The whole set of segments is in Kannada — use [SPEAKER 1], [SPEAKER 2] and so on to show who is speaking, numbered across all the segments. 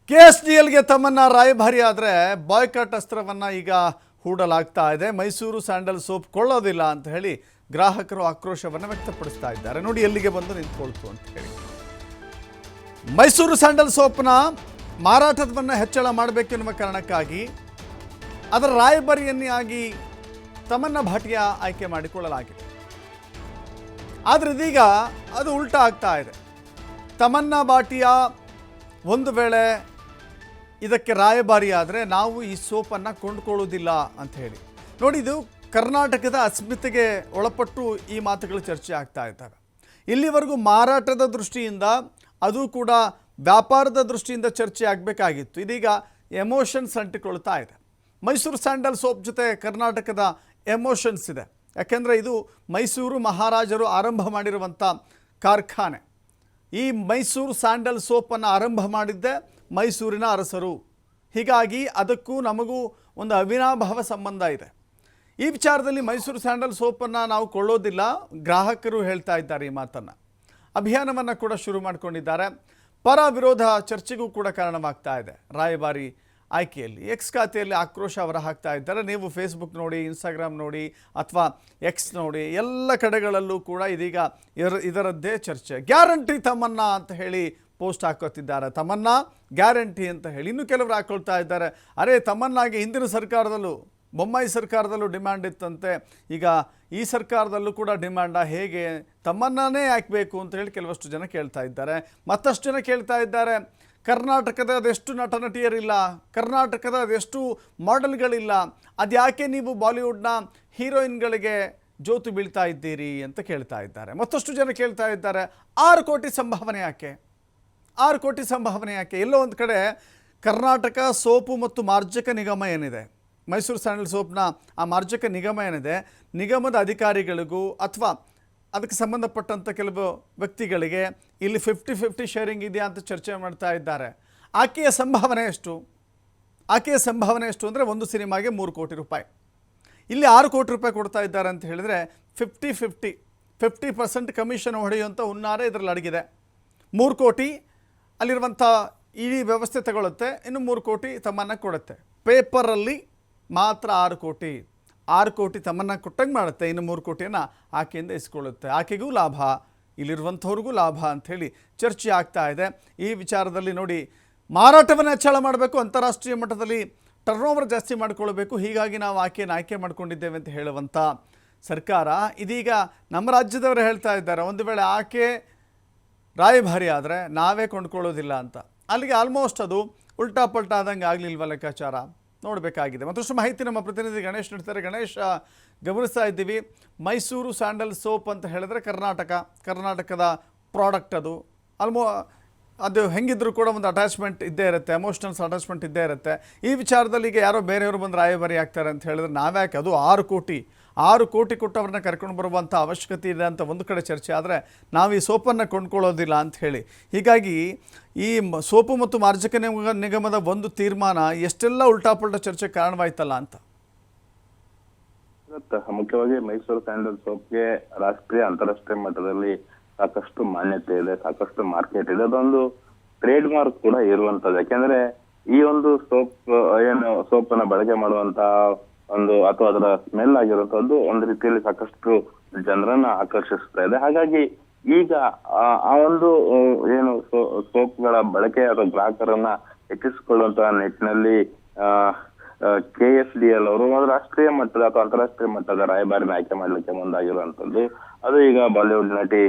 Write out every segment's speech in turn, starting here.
[SPEAKER 1] KSDLಗೆ ತಮ್ಮನ್ನ ರಾಯಭಾರಿ ಆದರೆ ಬಾಯ್ಕಾಟ್ ಅಸ್ತ್ರವನ್ನು ಈಗ ಹೂಡಲಾಗ್ತಾ ಇದೆ. ಮೈಸೂರು ಸ್ಯಾಂಡಲ್ ಸೋಪ್ ಕೊಳ್ಳೋದಿಲ್ಲ ಅಂತ ಹೇಳಿ ಗ್ರಾಹಕರು ಆಕ್ರೋಶವನ್ನು ವ್ಯಕ್ತಪಡಿಸ್ತಾ ಇದ್ದಾರೆ. ನೋಡಿ ಎಲ್ಲಿಗೆ ಬಂದು ನಿಂತ್ಕೊಳ್ತು ಅಂತ ಹೇಳಿ. ಮೈಸೂರು ಸ್ಯಾಂಡಲ್ ಸೋಪ್ನ ಮಾರಾಟವನ್ನು ಹೆಚ್ಚಳ ಮಾಡಬೇಕೆನ್ನುವ ಕಾರಣಕ್ಕಾಗಿ ಅದರ ರಾಯಭಾರಿಯನ್ನಾಗಿ ತಮ್ಮನ್ನ ಭಾಟಿಯಾ ಆಯ್ಕೆ ಮಾಡಿಕೊಳ್ಳಲಾಗಿದೆ. ಆದರೆ ಇದೀಗ ಅದು ಉಲ್ಟಾ ಆಗ್ತಾ ಇದೆ. ತಮನ್ನ ಭಾಟಿಯಾ ಒಂದು ವೇಳೆ ಇದಕ್ಕೆ ರಾಯಭಾರಿ ಆದರೆ ನಾವು ಈ ಸೋಪನ್ನು ಕೊಂಡುಕೊಳ್ಳೋದಿಲ್ಲ ಅಂತ ಹೇಳಿ. ನೋಡಿ, ಇದು ಕರ್ನಾಟಕದ ಅಸ್ಮಿತೆಗೆ ಒಳಪಟ್ಟು ಈ ಮಾತುಗಳು ಚರ್ಚೆ ಆಗ್ತಾ ಇದ್ದಾವೆ. ಇಲ್ಲಿವರೆಗೂ ಮಾರಾಟದ ದೃಷ್ಟಿಯಿಂದ, ಅದು ಕೂಡ ವ್ಯಾಪಾರದ ದೃಷ್ಟಿಯಿಂದ ಚರ್ಚೆ ಆಗಬೇಕಾಗಿತ್ತು. ಇದೀಗ ಎಮೋಷನ್ಸ್ ಅಂಟಿಕೊಳ್ತಾ ಇದೆ. ಮೈಸೂರು ಸ್ಯಾಂಡಲ್ ಸೋಪ್ ಜೊತೆ ಕರ್ನಾಟಕದ ಎಮೋಷನ್ಸ್ ಇದೆ. ಯಾಕೆಂದರೆ ಇದು ಮೈಸೂರು ಮಹಾರಾಜರು ಆರಂಭ ಮಾಡಿರುವಂಥ ಕಾರ್ಖಾನೆ. ಈ ಮೈಸೂರು ಸ್ಯಾಂಡಲ್ ಸೋಪನ್ನು ಆರಂಭ ಮಾಡಿದ್ದೆ ಮೈಸೂರಿನ ಅರಸರು. ಹೀಗಾಗಿ ಅದಕ್ಕೂ ನಮಗೂ ಒಂದು ಅವಿನಾಭಾವ ಸಂಬಂಧ ಇದೆ. ಈ ವಿಚಾರದಲ್ಲಿ ಮೈಸೂರು ಸ್ಯಾಂಡಲ್ ಸೋಪನ್ನು ನಾವು ಕೊಳ್ಳೋದಿಲ್ಲ, ಗ್ರಾಹಕರು ಹೇಳ್ತಾ ಇದ್ದಾರೆ. ಈ ಮಾತನ್ನು ಅಭಿಯಾನವನ್ನು ಕೂಡ ಶುರು ಮಾಡಿಕೊಂಡಿದ್ದಾರೆ. ಪರ ವಿರೋಧ ಚರ್ಚೆಗೂ ಕೂಡ ಕಾರಣವಾಗ್ತಾ ಇದೆ. ರಾಯಭಾರಿ ಆಯ್ಕೆಯಲ್ಲಿ ಎಕ್ಸ್ ಖಾತೆಯಲ್ಲಿ ಆಕ್ರೋಶ ಹೊರ ಹಾಕ್ತಾ ಇದ್ದಾರೆ. ನೀವು ಫೇಸ್ಬುಕ್ ನೋಡಿ, ಇನ್ಸ್ಟಾಗ್ರಾಮ್ ನೋಡಿ, ಅಥವಾ ಎಕ್ಸ್ ನೋಡಿ, ಎಲ್ಲ ಕಡೆಗಳಲ್ಲೂ ಕೂಡ ಇದೀಗ ಇದರದ್ದೇ ಚರ್ಚೆ. ಗ್ಯಾರಂಟಿ ತಮ್ಮನ್ನ ಅಂತ ಹೇಳಿ ಪೋಸ್ಟ್ ಹಾಕೋತಿದ್ದಾರೆ. ತಮ್ಮನ್ನ ಗ್ಯಾರಂಟಿ ಅಂತ ಹೇಳಿ. ಇನ್ನು ಕೆಲವರು ಹಾಕೊಳ್ತಾ ಇದ್ದಾರೆ, ಅರೆ ತಮ್ಮನ್ನಾಗಿ ಹಿಂದಿನ ಸರ್ಕಾರದಲ್ಲೂ, ಬೊಮ್ಮಾಯಿ ಸರ್ಕಾರದಲ್ಲೂ ಡಿಮ್ಯಾಂಡ್ ಇತ್ತಂತೆ, ಈಗ ಈ ಸರ್ಕಾರದಲ್ಲೂ ಕೂಡ ಡಿಮ್ಯಾಂಡ, ಹೇಗೆ ತಮ್ಮನ್ನೇ ಹಾಕಬೇಕು ಅಂತ ಹೇಳಿ ಕೆಲವಷ್ಟು ಜನ ಕೇಳ್ತಾ ಇದ್ದಾರೆ. ಮತ್ತಷ್ಟು ಜನ ಕೇಳ್ತಾ ಇದ್ದಾರೆ, ಕರ್ನಾಟಕದ ಅದೆಷ್ಟು ನಟ ನಟಿಯರಿಲ್ಲ, ಕರ್ನಾಟಕದ ಅದೆಷ್ಟು ಮಾಡೆಲ್ಗಳಿಲ್ಲ, ಅದ್ಯಾಕೆ ನೀವು ಬಾಲಿವುಡ್ನ ಹೀರೋಯಿನ್ಗಳಿಗೆ ಜೋತು ಬೀಳ್ತಾ ಇದ್ದೀರಿ ಅಂತ ಕೇಳ್ತಾ ಇದ್ದಾರೆ. ಮತ್ತಷ್ಟು ಜನ ಕೇಳ್ತಾ ಇದ್ದಾರೆ, 6 ಕೋಟಿ ಸಂಭಾವನೆ ಯಾಕೆ, 6 ಕೋಟಿ ಸಂಭಾವನೆ ಯಾಕೆ? ಎಲ್ಲೋ ಒಂದು ಕಡೆ ಕರ್ನಾಟಕ ಸೋಪು ಮತ್ತು ಮಾರ್ಜಕ ನಿಗಮ ಏನಿದೆ, ಮೈಸೂರು ಸ್ಯಾಂಡಲ್ ಸೋಪ್ನ ಆ ಮಾರ್ಜಕ ನಿಗಮ ಏನಿದೆ, ನಿಗಮದ ಅಧಿಕಾರಿಗಳಿಗೂ ಅಥವಾ ಅದಕ್ಕೆ ಸಂಬಂಧಪಟ್ಟಂಥ ಕೆಲವು ವ್ಯಕ್ತಿಗಳಿಗೆ ಇಲ್ಲಿ 50-50 ಶೇರಿಂಗ್ ಇದೆಯಾ ಅಂತ ಚರ್ಚೆ ಮಾಡ್ತಾ ಇದ್ದಾರೆ. ಆಕೆಯ ಸಂಭಾವನೆ ಎಷ್ಟು? ಆಕೆಯ ಸಂಭಾವನೆ ಎಷ್ಟು ಅಂದರೆ ಒಂದು ಸಿನಿಮಾಗೆ 3 ಕೋಟಿ ರೂಪಾಯಿ. ಇಲ್ಲಿ 6 ಕೋಟಿ ರೂಪಾಯಿ ಕೊಡ್ತಾ ಇದ್ದಾರೆ ಅಂತ ಹೇಳಿದರೆ 50% ಕಮಿಷನ್ ಹೊಡೆಯುವಂಥ ಹುನ್ನಾರ ಇದರಲ್ಲಿ ಅಡಗಿದೆ. 3 ಕೋಟಿ ಅಲ್ಲಿರುವಂಥ ಇಡೀ ವ್ಯವಸ್ಥೆ ತಗೊಳುತ್ತೆ, ಇನ್ನು 3 ಕೋಟಿ ತಮ್ಮನ್ನ ಕೊಡುತ್ತೆ. ಪೇಪರಲ್ಲಿ ಮಾತ್ರ 6 ಕೋಟಿ ತಮ್ಮನ್ನ ಕೊಟ್ಟಂಗೆ ಮಾಡುತ್ತೆ, ಇನ್ನು 3 ಕೋಟಿಯನ್ನು ಆಕೆಯಿಂದ ಇಸ್ಕೊಳ್ಳುತ್ತೆ. ಆಕೆಗೂ ಲಾಭ, ಇಲ್ಲಿರುವಂಥವ್ರಿಗೂ ಲಾಭ ಅಂಥೇಳಿ ಚರ್ಚೆ ಆಗ್ತಾ ಇದೆ. ಈ ವಿಚಾರದಲ್ಲಿ ನೋಡಿ, ಮಾರಾಟವನ್ನು ಹೆಚ್ಚಳ ಮಾಡಬೇಕು, ಅಂತಾರಾಷ್ಟ್ರೀಯ ಮಟ್ಟದಲ್ಲಿ ಟರ್ನೋವರ್ ಜಾಸ್ತಿ ಮಾಡಿಕೊಳ್ಬೇಕು, ಹೀಗಾಗಿ ನಾವು ಆಕೆಯನ್ನು ಆಯ್ಕೆ ಮಾಡ್ಕೊಂಡಿದ್ದೇವೆ ಅಂತ ಹೇಳುವಂಥ ಸರ್ಕಾರ ಇದೀಗ ನಮ್ಮ ರಾಜ್ಯದವರು ಹೇಳ್ತಾ ಇದ್ದಾರೆ, ಒಂದು ವೇಳೆ ಆಕೆ ರಾಯಭಾರಿ ಆದರೆ ನಾವೇ ಕೊಂಡ್ಕೊಳ್ಳೋದಿಲ್ಲ ಅಂತ. ಅಲ್ಲಿಗೆ ಆಲ್ಮೋಸ್ಟ್ ಅದು ಉಲ್ಟಾ ಪಲ್ಟಾ ಆದಂಗೆ ಆಗಲಿಲ್ವ ಲೆಕ್ಕಾಚಾರ? ನೋಡಬೇಕಾಗಿದೆ. ಮತ್ತಷ್ಟು ಮಾಹಿತಿ ನಮ್ಮ ಪ್ರತಿನಿಧಿ ಗಣೇಶ್ ನೀಡ್ತಾರೆ. ಗಣೇಶ, ಗಮನಿಸ್ತಾ ಇದ್ದೀವಿ, ಮೈಸೂರು ಸ್ಯಾಂಡಲ್ ಸೋಪ್ ಅಂತ ಹೇಳಿದ್ರೆ ಕರ್ನಾಟಕದ ಪ್ರಾಡಕ್ಟ್. ಅದು ಹೆಂಗಿದ್ರು ಕೂಡ ಒಂದು ಅಟ್ಯಾಚ್ಮೆಂಟ್ ಇದ್ದೇ ಇರುತ್ತೆ, ಎಮೋಷನಲ್ಸ್ ಅಟ್ಯಾಚ್ಮೆಂಟ್ ಇದ್ದೇ ಇರುತ್ತೆ. ಈ ವಿಚಾರದಲ್ಲಿ ಈಗ ಯಾರೋ ಬೇರೆಯವರು ಬಂದು ರಾಯಭಾರಿ ಆಗ್ತಾರೆ ಅಂತ ಹೇಳಿದ್ರೆ ನಾವ್ಯಾಕೆ? ಅದು 6 ಕೋಟಿ ಕೊಟ್ಟವ್ರನ್ನ ಕರ್ಕೊಂಡು ಬರುವಂಥ ಅವಶ್ಯಕತೆ ಇದೆ ಅಂತ ಒಂದು ಕಡೆ ಚರ್ಚೆ ಆದರೆ, ನಾವು ಈ ಸೋಪನ್ನು ಕೊಂಡ್ಕೊಳ್ಳೋದಿಲ್ಲ ಅಂತ ಹೇಳಿ. ಹೀಗಾಗಿ ಈ ಸೋಪು ಮತ್ತು ಮಾರ್ಜಕ ನಿಗಮದ ಒಂದು ತೀರ್ಮಾನ ಎಷ್ಟೆಲ್ಲ ಉಲ್ಟಾಪಲ್ಟಾ ಚರ್ಚೆ ಕಾರಣವಾಯ್ತಲ್ಲ ಅಂತ.
[SPEAKER 2] ಮುಖ್ಯವಾಗಿ ಮೈಸೂರು ಸ್ಯಾಂಡಲ್ ಸೋಪ್ಗೆ ರಾಷ್ಟ್ರೀಯ ಅಂತಾರಾಷ್ಟ್ರೀಯ ಮಟ್ಟದಲ್ಲಿ ಸಾಕಷ್ಟು ಮಾನ್ಯತೆ ಇದೆ, ಸಾಕಷ್ಟು ಮಾರ್ಕೆಟ್ ಇದೆ. ಅದೊಂದು ಟ್ರೇಡ್ ಮಾರ್ಕ್ ಕೂಡ ಇರುವಂತದ್ದು. ಯಾಕೆಂದ್ರೆ ಈ ಒಂದು ಸೋಪನ್ನ ಬಳಕೆ ಮಾಡುವಂತ ಒಂದು ಅಥವಾ ಅದರ ಸ್ಮೆಲ್ ಆಗಿರುವಂತದ್ದು ಒಂದು ರೀತಿಯಲ್ಲಿ ಸಾಕಷ್ಟು ಜನರನ್ನ ಆಕರ್ಷಿಸ್ತಾ ಇದೆ. ಹಾಗಾಗಿ ಈಗ ಆ ಒಂದು ಸೋಪ್ಗಳ ಬಳಕೆ ಅಥವಾ ಗ್ರಾಹಕರನ್ನ ಹೆಚ್ಚಿಸಿಕೊಳ್ಳುವಂತಹ ನಿಟ್ಟಿನಲ್ಲಿ KSDL ಅವರು ರಾಷ್ಟ್ರೀಯ ಮಟ್ಟದ ಅಥವಾ ಅಂತಾರಾಷ್ಟ್ರೀಯ ಮಟ್ಟದ ರಾಯಭಾರಿನ ಆಯ್ಕೆ ಮಾಡ್ಲಿಕ್ಕೆ ಮುಂದಾಗಿರುವಂತದ್ದು. ಅದು ಈಗ ಬಾಲಿವುಡ್ ನಟಿ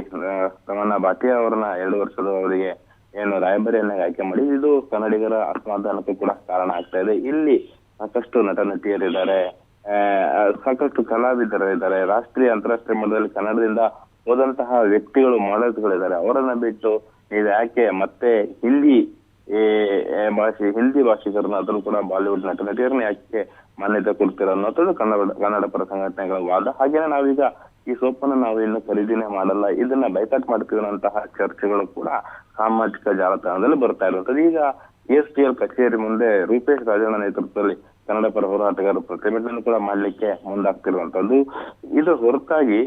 [SPEAKER 2] ತಮನ್ನ ಭಾಟಿಯಾ ಅವರನ್ನ 2 ವರ್ಷದವರೆಗೆ ರಾಯಭಾರಿಯನ್ನ ಆಯ್ಕೆ ಮಾಡಿ, ಇದು ಕನ್ನಡಿಗರ ಅಸಮಾಧಾನಕ್ಕೂ ಕೂಡ ಕಾರಣ ಆಗ್ತಾ ಇದೆ. ಇಲ್ಲಿ ಸಾಕಷ್ಟು ನಟ ನಟಿಯರಿದ್ದಾರೆ, ಸಾಕಷ್ಟು ಕಲಾವಿದರಿದ್ದಾರೆ, ರಾಷ್ಟ್ರೀಯ ಅಂತಾರಾಷ್ಟ್ರೀಯ ಮಟ್ಟದಲ್ಲಿ ಕನ್ನಡದಿಂದ ಹೋದಂತಹ ವ್ಯಕ್ತಿಗಳು, ಮಾಡೆಲ್ಸ್ಗಳಿದ್ದಾರೆ. ಅವರನ್ನ ಬಿಟ್ಟು ನೀವು ಯಾಕೆ ಮತ್ತೆ ಹಿಂದಿ ಭಾಷಿಕರನ್ನ ಅದನ್ನು ಕೂಡ ಬಾಲಿವುಡ್ ನಟ ನಟಿಯರನ್ನ ಯಾಕೆ ಮಾನ್ಯತೆ ಕೊಡ್ತೀರ ಅನ್ನೋದು ಕನ್ನಡ ಪರ ಸಂಘಟನೆಗಳ ವಾದ. ಹಾಗೇನೆ ನಾವೀಗ ಈ ಸೋಪನ್ನು ನಾವು ಇನ್ನು ಖರೀದಿನೇ ಮಾಡಲ್ಲ, ಇದನ್ನ ಬೈಕಾಟ್ ಮಾಡ್ತೀವಿ ಅನ್ನೋಂತಹ ಚರ್ಚೆಗಳು ಕೂಡ ಸಾಮಾಜಿಕ ಜಾಲತಾಣದಲ್ಲಿ ಬರ್ತಾ ಇರುವಂತದ್ದು. ಈಗ KSDL ಕಚೇರಿ ಮುಂದೆ ರೂಪೇಶ್ ರಾಜಣ್ಣ ನೇತೃತ್ವದಲ್ಲಿ ಕನ್ನಡ ಪರ ಹೋರಾಟಗಾರರು ಪ್ರತಿಭಟನೆ ಕೂಡ ಮಾಡ್ಲಿಕ್ಕೆ ಮುಂದಾಗ್ತಿರುವಂತದ್ದು. ಇದು ಹೊರತಾಗಿ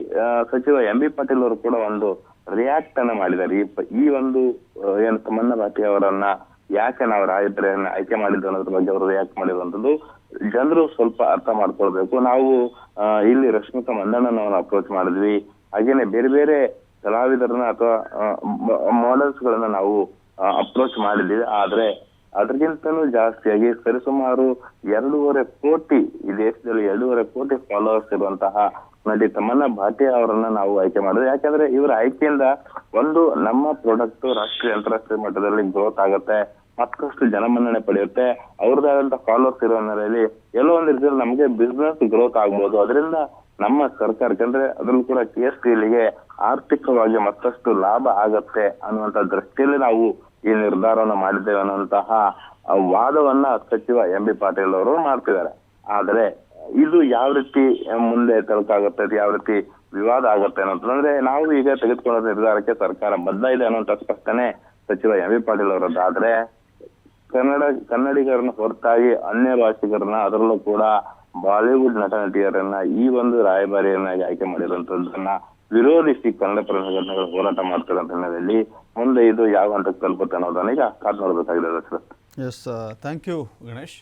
[SPEAKER 2] ಸಚಿವ MB ಪಾಟೀಲ್ ಅವರು ಕೂಡ ಒಂದು ರಿಯಾಕ್ಟ್ ಅನ್ನ ಮಾಡಿದ್ದಾರೆ. ಈ ಒಂದು ತಮನ್ನ ಭಾಟಿಯಾ ಅವರನ್ನ ಯಾಕೆ ನಾವು ರಾಯಭಾರಿಯನ್ನ ಆಯ್ಕೆ ಮಾಡಿದ್ದು ಅನ್ನೋದ್ರ ಬಗ್ಗೆ ಅವರು ರಿಯಾಕ್ಟ್ ಮಾಡಿರುವಂತದ್ದು ಜನರು ಸ್ವಲ್ಪ ಅರ್ಥ ಮಾಡ್ಕೊಳ್ಬೇಕು. ನಾವು ಇಲ್ಲಿ ರಶ್ಮಿಕಾ ಮಂದಣ್ಣನವನ್ನ ಅಪ್ರೋಚ್ ಮಾಡಿದ್ವಿ, ಹಾಗೇನೆ ಬೇರೆ ಬೇರೆ ಕಲಾವಿದರನ್ನ ಅಥವಾ ಮಾಡೆಲ್ಸ್ ಗಳನ್ನ ನಾವು ಅಪ್ರೋಚ್ ಮಾಡಿದ್ದೀವಿ. ಆದ್ರೆ ಅದಕ್ಕಿಂತನೂ ಜಾಸ್ತಿಯಾಗಿ ಸರಿಸುಮಾರು 2.5 ಕೋಟಿ ಈ ದೇಶದಲ್ಲಿ 2.5 ಕೋಟಿ ಫಾಲೋವರ್ಸ್ ಇರುವಂತಹ ನಟಿ ತಮನ್ನಾ ಭಾಟಿಯಾ ಅವರನ್ನ ನಾವು ಆಯ್ಕೆ ಮಾಡಿದ್ವಿ. ಯಾಕಂದ್ರೆ ಇವರ ಆಯ್ಕೆಯಿಂದ ಒಂದು ನಮ್ಮ ಪ್ರಾಡಕ್ಟ್ ರಾಷ್ಟ್ರೀಯ ಅಂತಾರಾಷ್ಟ್ರೀಯ ಮಟ್ಟದಲ್ಲಿ ಗ್ರೋತ್ ಆಗುತ್ತೆ, ಮತ್ತಷ್ಟು ಜನಮನ್ನಣೆ ಪಡೆಯುತ್ತೆ, ಅವ್ರದ್ದಾದಂತ ಫಾಲೋವರ್ಸ್ ಇರೋ ಹಿನ್ನೆಲೆಯಲ್ಲಿ ಎಲ್ಲೋ ಒಂದ್ ರೀತಿಯಲ್ಲಿ ನಮ್ಗೆ ಬಿಸ್ನೆಸ್ ಗ್ರೋತ್ ಆಗ್ಬೋದು. ಅದರಿಂದ ನಮ್ಮ ಸರ್ಕಾರಕ್ಕೆ ಅಂದ್ರೆ ಅದ್ರಲ್ಲೂ ಕೂಡ KSTLಗೆ ಆರ್ಥಿಕವಾಗಿ ಮತ್ತಷ್ಟು ಲಾಭ ಆಗತ್ತೆ ಅನ್ನುವಂತ ದೃಷ್ಟಿಯಲ್ಲಿ ನಾವು ಈ ನಿರ್ಧಾರವನ್ನು ಮಾಡಿದ್ದೇವೆ ಅನ್ನುವಂತಹ ವಾದವನ್ನ ಸಚಿವ MB ಪಾಟೀಲ್ ಅವರು ಮಾಡ್ತಿದ್ದಾರೆ. ಆದ್ರೆ ಇದು ಯಾವ ರೀತಿ ಮುಂದೆ ತಲುಪಾಗುತ್ತೆ, ಯಾವ ರೀತಿ ವಿವಾದ ಆಗುತ್ತೆ ಅನ್ನೋದಂದ್ರೆ ನಾವು ಈಗ ತೆಗೆದುಕೊಂಡ ನಿರ್ಧಾರಕ್ಕೆ ಸರ್ಕಾರ ಬದ್ಧ ಇದೆ ಅನ್ನುವಂತ ಸ್ಪಷ್ಟನೆ ಸಚಿವ MB ಪಾಟೀಲ್ ಅವರದ್ದು. ಆದ್ರೆ ಕನ್ನಡಿಗರನ್ನ ಹೊರತಾಗಿ ಅನ್ಯ ಭಾಷಿಗರನ್ನ ಅದರಲ್ಲೂ ಕೂಡ ಬಾಲಿವುಡ್ ನಟ ನಟಿಯರನ್ನ ಈ ಒಂದು ರಾಯಭಾರಿಯನ್ನಾಗಿ ಆಯ್ಕೆ ಮಾಡಿರುವಂತದ್ದನ್ನ ವಿರೋಧಿಸಿ ಕನ್ನಡ ಪರ ಸಂಘಟನೆಗಳು ಹೋರಾಟ ಮಾಡ್ತಿರೋ ಹಿನ್ನೆಲೆಯಲ್ಲಿ ಮುಂದೆ ಇದು ಯಾವ ಹಂತಕ್ಕೆ ತಲುಪುತ್ತೆ ಅನ್ನೋದನ್ನ ಈಗ ಕಾದ್ ನೋಡ್ಬೇಕಾಗಿದೆ.
[SPEAKER 1] Yes, thank you Ganesh.